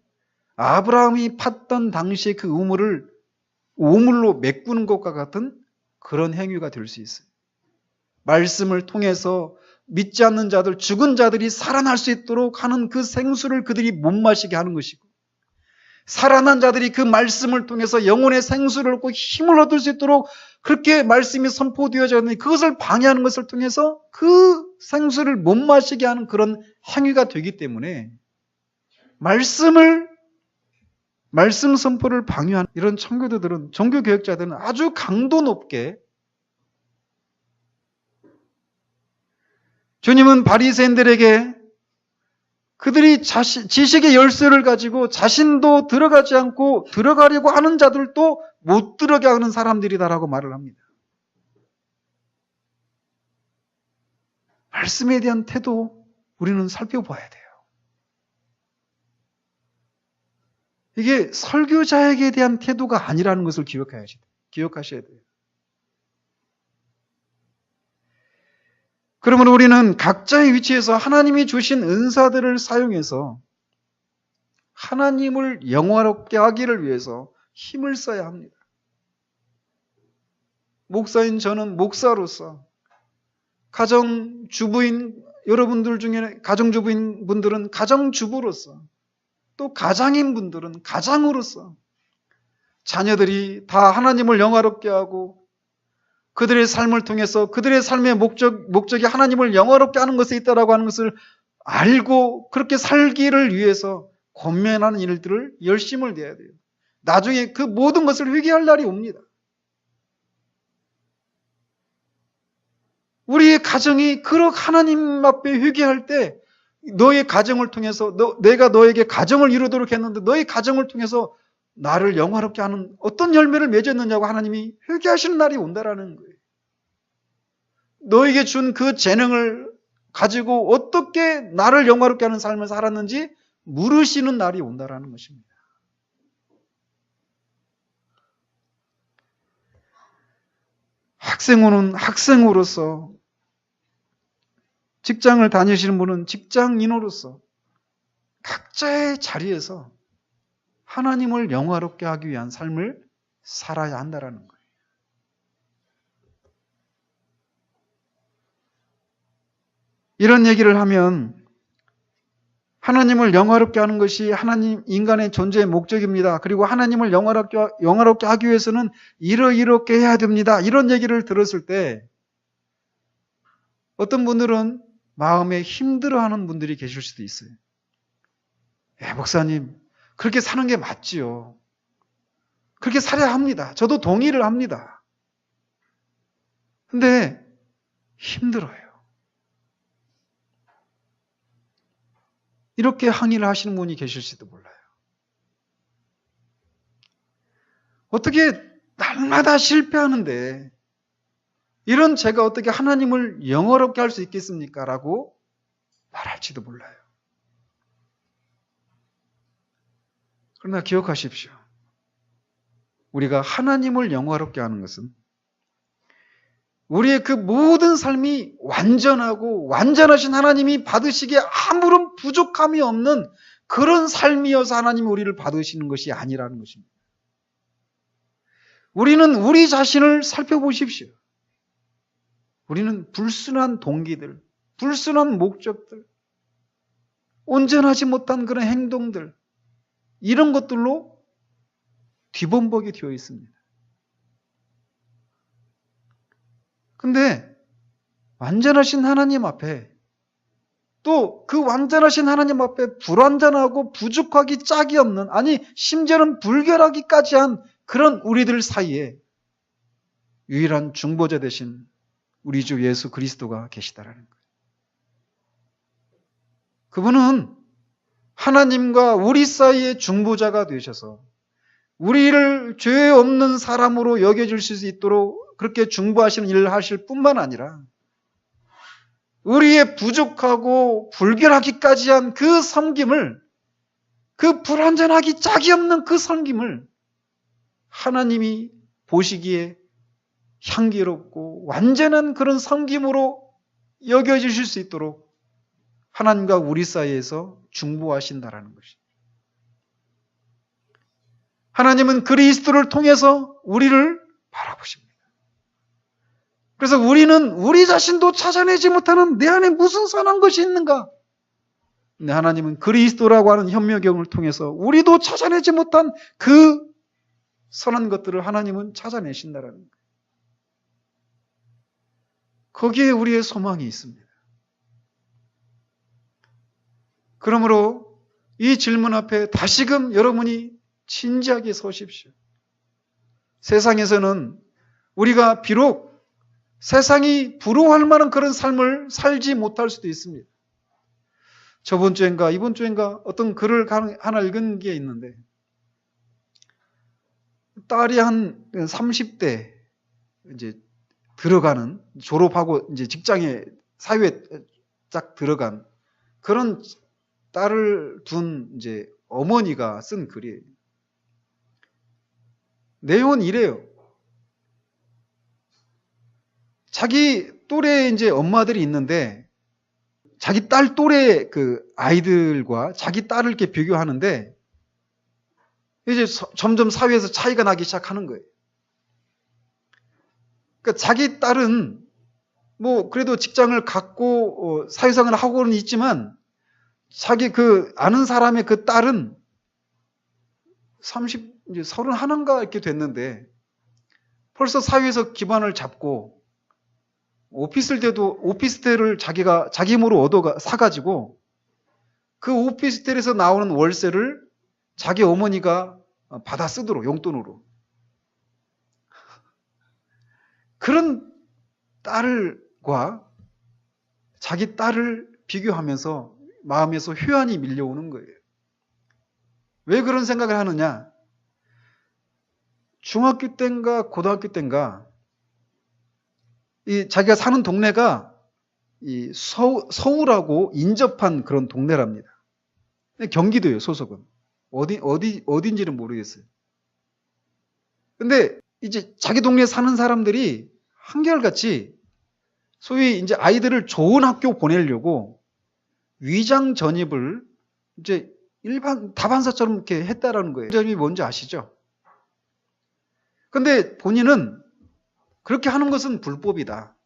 Speaker 1: 아브라함이 팠던 당시의 그 우물을 오물로 메꾸는 것과 같은 그런 행위가 될 수 있어요. 말씀을 통해서 믿지 않는 자들, 죽은 자들이 살아날 수 있도록 하는 그 생수를 그들이 못 마시게 하는 것이고, 살아난 자들이 그 말씀을 통해서 영혼의 생수를 얻고 힘을 얻을 수 있도록 그렇게 말씀이 선포되어져 있는데 그것을 방해하는 것을 통해서 그 생수를 못 마시게 하는 그런 행위가 되기 때문에 말씀 선포를 방해하는 이런 청교도들은, 종교개혁자들은 아주 강도 높게 주님은 바리새인들에게 그들이 지식의 열쇠를 가지고 자신도 들어가지 않고 들어가려고 하는 자들도 못 들어가게 하는 사람들이다라고 말을 합니다. 말씀에 대한 태도 우리는 살펴봐야 돼요. 이게 설교자에게 대한 태도가 아니라는 것을 기억하셔야 돼요. 그러면 우리는 각자의 위치에서 하나님이 주신 은사들을 사용해서 하나님을 영화롭게 하기를 위해서 힘을 써야 합니다. 목사인 저는 목사로서, 가정주부인 여러분들 중에 가정주부인 분들은 가정주부로서, 또 가장인 분들은 가장으로서 자녀들이 다 하나님을 영화롭게 하고 그들의 삶을 통해서 그들의 삶의 목적이 하나님을 영화롭게 하는 것에 있다라고 하는 것을 알고 그렇게 살기를 위해서 권면하는 일들을 열심을 내야 돼요. 나중에 그 모든 것을 회개할 날이 옵니다. 우리의 가정이 그렇게 하나님 앞에 회개할 때 너의 가정을 통해서 내가 너에게 가정을 이루도록 했는데 너의 가정을 통해서 나를 영화롭게 하는 어떤 열매를 맺었느냐고 하나님이 회개하시는 날이 온다라는 거예요. 너에게 준 그 재능을 가지고 어떻게 나를 영화롭게 하는 삶을 살았는지 물으시는 날이 온다라는 것입니다. 학생으로는 학생으로서, 직장을 다니시는 분은 직장인으로서 각자의 자리에서 하나님을 영화롭게 하기 위한 삶을 살아야 한다라는 거예요. 이런 얘기를 하면 하나님을 영화롭게 하는 것이 인간의 존재의 목적입니다. 그리고 하나님을 영화롭게 하기 위해서는 이렇게 해야 됩니다. 이런 얘기를 들었을 때 어떤 분들은 마음에 힘들어하는 분들이 계실 수도 있어요. 목사님, 그렇게 사는 게 맞지요. 그렇게 살아야 합니다. 저도 동의를 합니다. 근데 힘들어요. 이렇게 항의를 하시는 분이 계실지도 몰라요. 어떻게 날마다 실패하는데 이런 제가 어떻게 하나님을 영화롭게 할 수 있겠습니까? 라고 말할지도 몰라요. 그러나 기억하십시오. 우리가 하나님을 영화롭게 하는 것은 우리의 그 모든 삶이 완전하고 완전하신 하나님이 받으시기에 아무런 부족함이 없는 그런 삶이어서 하나님이 우리를 받으시는 것이 아니라는 것입니다. 우리는 우리 자신을 살펴보십시오. 우리는 불순한 동기들, 불순한 목적들, 온전하지 못한 그런 행동들, 이런 것들로 뒤범벅이 되어 있습니다. 근데 완전하신 하나님 앞에, 또 그 완전하신 하나님 앞에 불완전하고 부족하기 짝이 없는, 아니 심지어는 불결하기까지 한 그런 우리들 사이에 유일한 중보자 되신 우리 주 예수 그리스도가 계시다라는 거예요. 그분은 하나님과 우리 사이의 중보자가 되셔서 우리를 죄 없는 사람으로 여겨줄 수 있도록 그렇게 중보하시는 일을 하실 뿐만 아니라 우리의 부족하고 불결하기까지 한 그 섬김을, 그 불완전하기 짝이 없는 그 섬김을 하나님이 보시기에 향기롭고 완전한 그런 섬김으로 여겨주실 수 있도록 하나님과 우리 사이에서 중보하신다라는 것입니다. 하나님은 그리스도를 통해서 우리를 바라보십니다. 그래서 우리는 우리 자신도 찾아내지 못하는 내 안에 무슨 선한 것이 있는가? 근데 하나님은 그리스도라고 하는 현묘경을 통해서 우리도 찾아내지 못한 그 선한 것들을 하나님은 찾아내신다라는 거예요. 거기에 우리의 소망이 있습니다. 그러므로 이 질문 앞에 다시금 여러분이 진지하게 서십시오. 세상에서는 우리가 비록 세상이 부러워할 만한 그런 삶을 살지 못할 수도 있습니다. 저번 주인가 이번 주인가 어떤 글을 하나 읽은 게 있는데, 딸이 한 30대 이제 들어가는, 졸업하고 이제 직장에, 사회에 딱 들어간 그런 딸을 둔 이제 어머니가 쓴 글이에요. 내용은 이래요. 자기 또래 이제 엄마들이 있는데 자기 딸 또래 그 아이들과 자기 딸을 이렇게 비교하는데 이제 점점 사회에서 차이가 나기 시작하는 거예요. 그러니까 자기 딸은 뭐 그래도 직장을 갖고 사회생활을 하고는 있지만 자기 그 아는 사람의 그 딸은 이제 31인가 이렇게 됐는데 벌써 사회에서 기반을 잡고 오피스텔을 자기가 자기 힘으로 사가지고 그 오피스텔에서 나오는 월세를 자기 어머니가 받아 쓰도록 용돈으로. 그런 딸과 자기 딸을 비교하면서 마음에서 회한이 밀려오는 거예요. 왜 그런 생각을 하느냐? 중학교 때인가 고등학교 때인가 자기가 사는 동네가 서울하고 인접한 그런 동네랍니다. 경기도예요, 소속은. 어딘지는 모르겠어요. 근데 이제 자기 동네에 사는 사람들이 한결같이 소위 이제 아이들을 좋은 학교 보내려고 위장 전입을 이제 일반 다반사처럼 이렇게 했다라는 거예요. 전입이 뭔지 아시죠? 근데 본인은 그렇게 하는 것은 불법이다.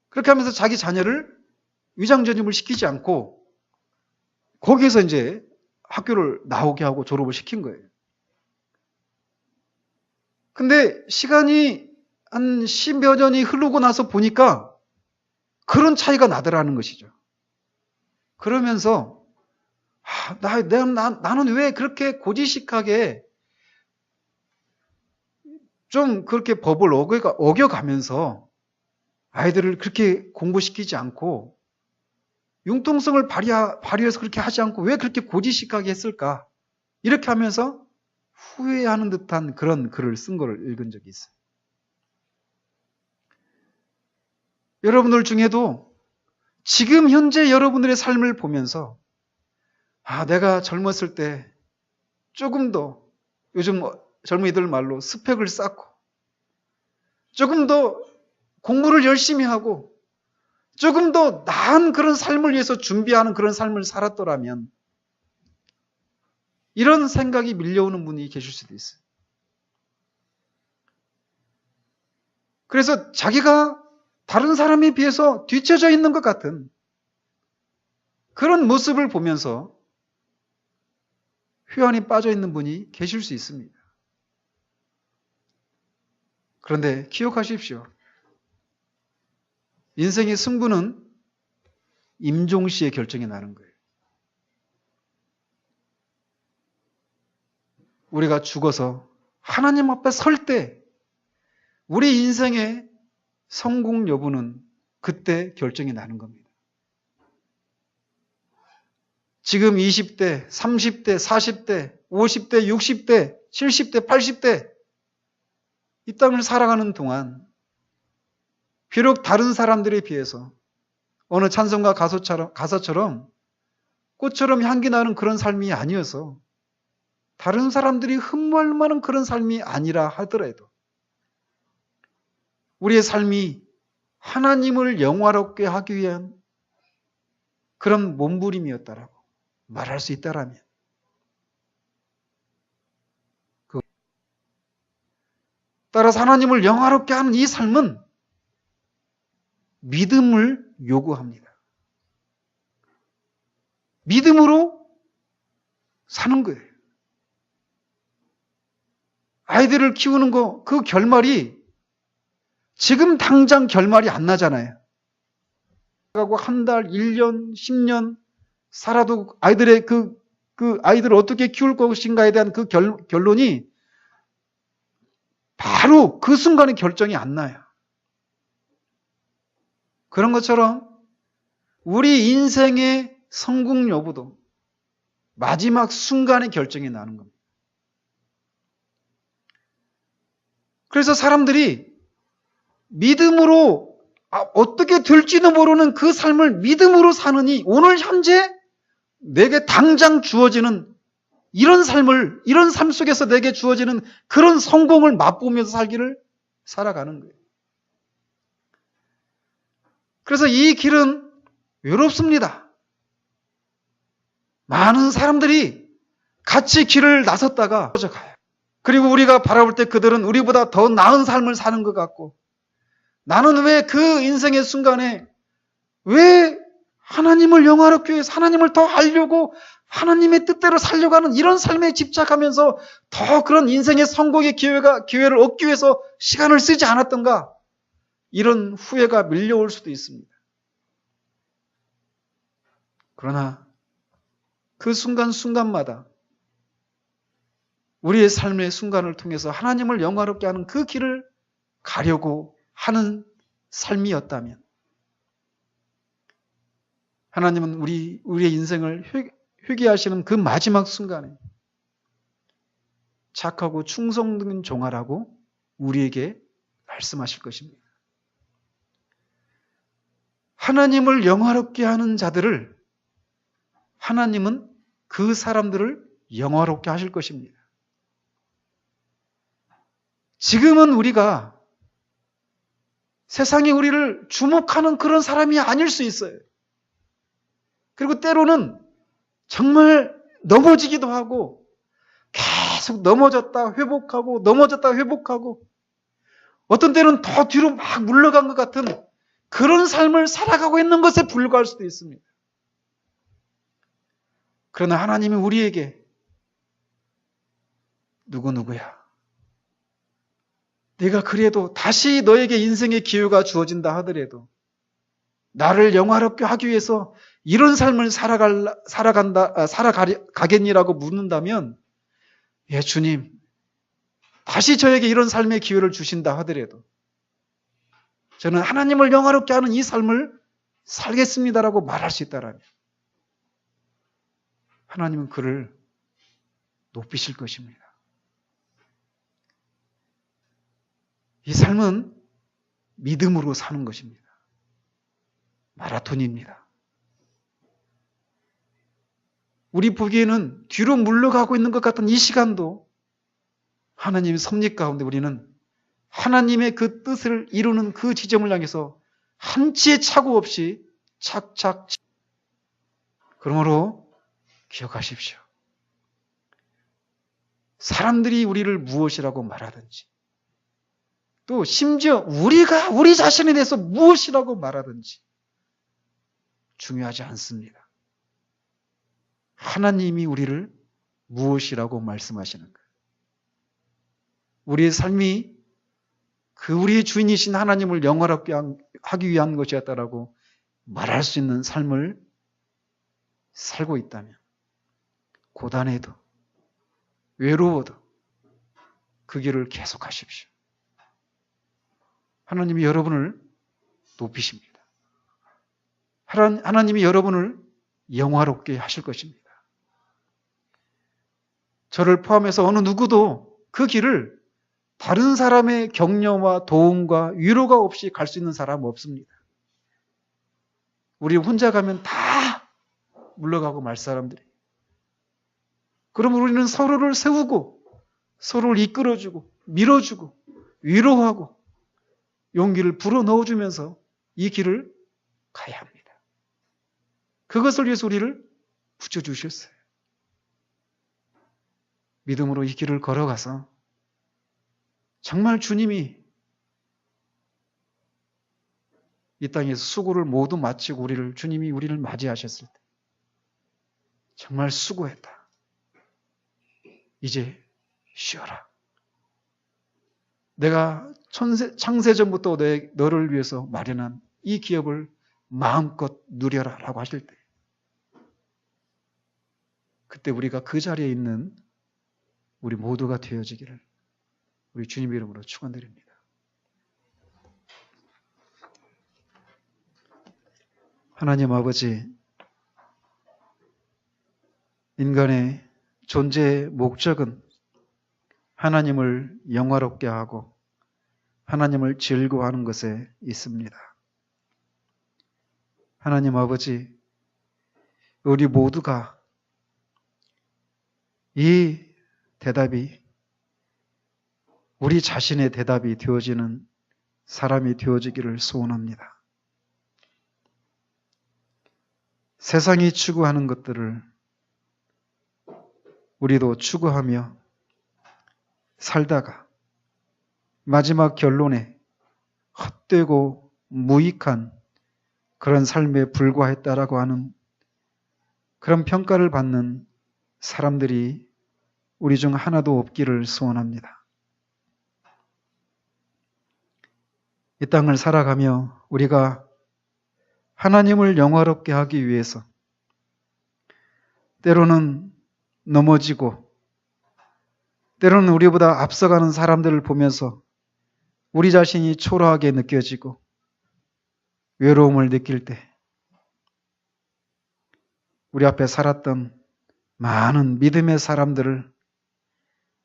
Speaker 1: 그렇게 하면서 자기 자녀를 위장 전입을 시키지 않고 거기에서 이제 학교를 나오게 하고 졸업을 시킨 거예요. 근데 시간이 한 10여 년이 흐르고 나서 보니까 그런 차이가 나더라는 것이죠. 그러면서 나는 왜 그렇게 고지식하게 좀 그렇게 법을 어겨가면서 아이들을 그렇게 공부시키지 않고 융통성을 발휘해서 그렇게 하지 않고 왜 그렇게 고지식하게 했을까? 이렇게 하면서 후회하는 듯한 그런 글을 쓴 거를 읽은 적이 있어요. 여러분들 중에도 지금 현재 여러분들의 삶을 보면서 내가 젊었을 때 조금 더 요즘 젊은이들 말로 스펙을 쌓고 조금 더 공부를 열심히 하고 조금 더 나은 그런 삶을 위해서 준비하는 그런 삶을 살았더라면 이런 생각이 밀려오는 분이 계실 수도 있어요. 그래서 자기가 다른 사람에 비해서 뒤처져 있는 것 같은 그런 모습을 보면서 회한이 빠져 있는 분이 계실 수 있습니다. 그런데 기억하십시오. 인생의 승부는 임종시의 결정이 나는 거예요. 우리가 죽어서 하나님 앞에 설 때 우리 인생의 성공 여부는 그때 결정이 나는 겁니다. 지금 20대, 30대, 40대, 50대, 60대, 70대, 80대 이 땅을 살아가는 동안 비록 다른 사람들에 비해서 어느 찬송가 가사처럼 꽃처럼 향기 나는 그런 삶이 아니어서 다른 사람들이 흠모할 만한 그런 삶이 아니라 하더라도 우리의 삶이 하나님을 영화롭게 하기 위한 그런 몸부림이었다라고 말할 수 있다라면 따라서 하나님을 영화롭게 하는 이 삶은 믿음을 요구합니다. 믿음으로 사는 거예요. 아이들을 키우는 거, 그 결말이 지금 당장 결말이 안 나잖아요. 한 달, 1년, 10년 살아도 아이들의 그 아이들을 어떻게 키울 것인가에 대한 그 결론이 바로 그 순간에 결정이 안 나요. 그런 것처럼 우리 인생의 성공 여부도 마지막 순간에 결정이 나는 겁니다. 그래서 사람들이 믿음으로 어떻게 될지도 모르는 그 삶을 믿음으로 사느니 오늘 현재 내게 당장 주어지는 이런 삶 속에서 내게 주어지는 그런 성공을 맛보면서 살아가는 거예요. 그래서 이 길은 외롭습니다. 많은 사람들이 같이 길을 나섰다가 가요. 그리고 우리가 바라볼 때 그들은 우리보다 더 나은 삶을 사는 것 같고, 나는 왜 그 인생의 순간에 왜 하나님을 영화롭게 위해서 하나님을 더 알려고 하나님의 뜻대로 살려고 하는 이런 삶에 집착하면서 더 그런 인생의 성공의 기회를 얻기 위해서 시간을 쓰지 않았던가, 이런 후회가 밀려올 수도 있습니다. 그러나 그 순간순간마다 우리의 삶의 순간을 통해서 하나님을 영화롭게 하는 그 길을 가려고 하는 삶이었다면, 하나님은 우리의 인생을 회개하시는 그 마지막 순간에 착하고 충성된 종아라고 우리에게 말씀하실 것입니다. 하나님을 영화롭게 하는 자들을, 하나님은 그 사람들을 영화롭게 하실 것입니다. 지금은 우리가 세상이 우리를 주목하는 그런 사람이 아닐 수 있어요. 그리고 때로는 정말 넘어지기도 하고, 계속 넘어졌다 회복하고 넘어졌다 회복하고, 어떤 때는 더 뒤로 막 물러간 것 같은 그런 삶을 살아가고 있는 것에 불과할 수도 있습니다. 그러나 하나님이 우리에게 누구야? 내가 그래도 다시 너에게 인생의 기회가 주어진다 하더라도 나를 영화롭게 하기 위해서 이런 삶을 살아가겠니라고 묻는다면, 예, 주님, 다시 저에게 이런 삶의 기회를 주신다 하더라도 저는 하나님을 영화롭게 하는 이 삶을 살겠습니다라고 말할 수 있다라면 하나님은 그를 높이실 것입니다. 이 삶은 믿음으로 사는 것입니다. 마라톤입니다. 우리 보기에는 뒤로 물러가고 있는 것 같은 이 시간도 하나님의 섭리 가운데 우리는 하나님의 그 뜻을 이루는 그 지점을 향해서 한치의 착오 없이 착착. 그러므로 기억하십시오. 사람들이 우리를 무엇이라고 말하든지, 또 심지어 우리가 우리 자신에 대해서 무엇이라고 말하든지 중요하지 않습니다. 하나님이 우리를 무엇이라고 말씀하시는 거예요. 우리의 삶이 그 우리의 주인이신 하나님을 영화롭게 하기 위한 것이었다라고 말할 수 있는 삶을 살고 있다면, 고단해도 외로워도 그 길을 계속하십시오. 하나님이 여러분을 높이십니다. 하나님이 여러분을 영화롭게 하실 것입니다. 저를 포함해서 어느 누구도 그 길을 다른 사람의 격려와 도움과 위로가 없이 갈 수 있는 사람은 없습니다. 우리 혼자 가면 다 물러가고 말 사람들이. 그러면 우리는 서로를 세우고 서로를 이끌어주고 밀어주고 위로하고 용기를 불어넣어주면서 이 길을 가야 합니다. 그것을 위해서 우리를 붙여주셨어요. 믿음으로 이 길을 걸어가서 정말 주님이 이 땅에서 수고를 모두 마치고 주님이 우리를 맞이하셨을 때 정말 수고했다. 이제 쉬어라. 내가 창세전부터 너를 위해서 마련한 이 기업을 마음껏 누려라 라고 하실 때, 그때 우리가 그 자리에 있는 우리 모두가 되어지기를 우리 주님의 이름으로 축원드립니다. 하나님 아버지, 인간의 존재의 목적은 하나님을 영화롭게 하고 하나님을 즐거워하는 것에 있습니다. 하나님 아버지, 우리 모두가 이 대답이 우리 자신의 대답이 되어지는 사람이 되어지기를 소원합니다. 세상이 추구하는 것들을 우리도 추구하며 살다가 마지막 결론에 헛되고 무익한 그런 삶에 불과했다라고 하는 그런 평가를 받는 사람들이 우리 중 하나도 없기를 소원합니다. 이 땅을 살아가며 우리가 하나님을 영화롭게 하기 위해서 때로는 넘어지고 때로는 우리보다 앞서가는 사람들을 보면서 우리 자신이 초라하게 느껴지고 외로움을 느낄 때 우리 앞에 살았던 많은 믿음의 사람들을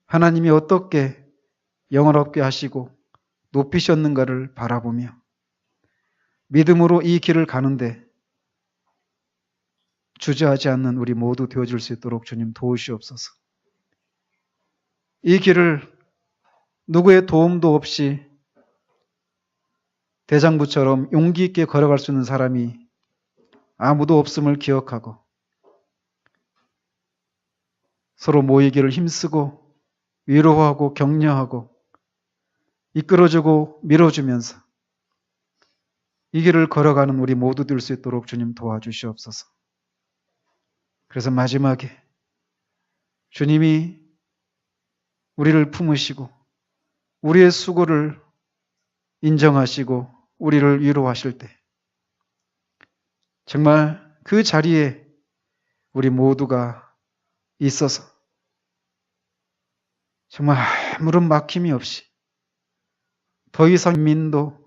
Speaker 1: 하나님이 어떻게 영화롭게 하시고 높이셨는가를 바라보며 믿음으로 이 길을 가는데 주저하지 않는 우리 모두 되어줄 수 있도록 주님 도우시옵소서. 이 길을 누구의 도움도 없이 대장부처럼 용기 있게 걸어갈 수 있는 사람이 아무도 없음을 기억하고 서로 모이기를 힘쓰고 위로하고 격려하고 이끌어주고 밀어주면서 이 길을 걸어가는 우리 모두 될 수 있도록 주님 도와주시옵소서. 그래서 마지막에 주님이 우리를 품으시고 우리의 수고를 인정하시고 우리를 위로하실 때 정말 그 자리에 우리 모두가 있어서 정말 아무런 막힘이 없이 더 이상 민도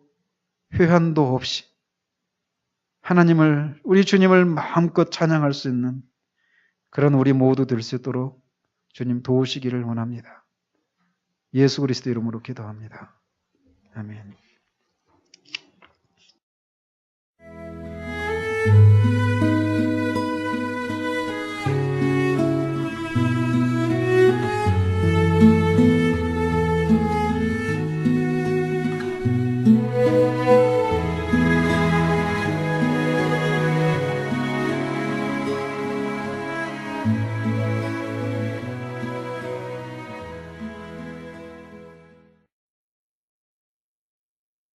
Speaker 1: 회한도 없이 하나님을 우리 주님을 마음껏 찬양할 수 있는 그런 우리 모두 될 수 있도록 주님 도우시기를 원합니다. 예수 그리스도 이름으로 기도합니다. 아멘.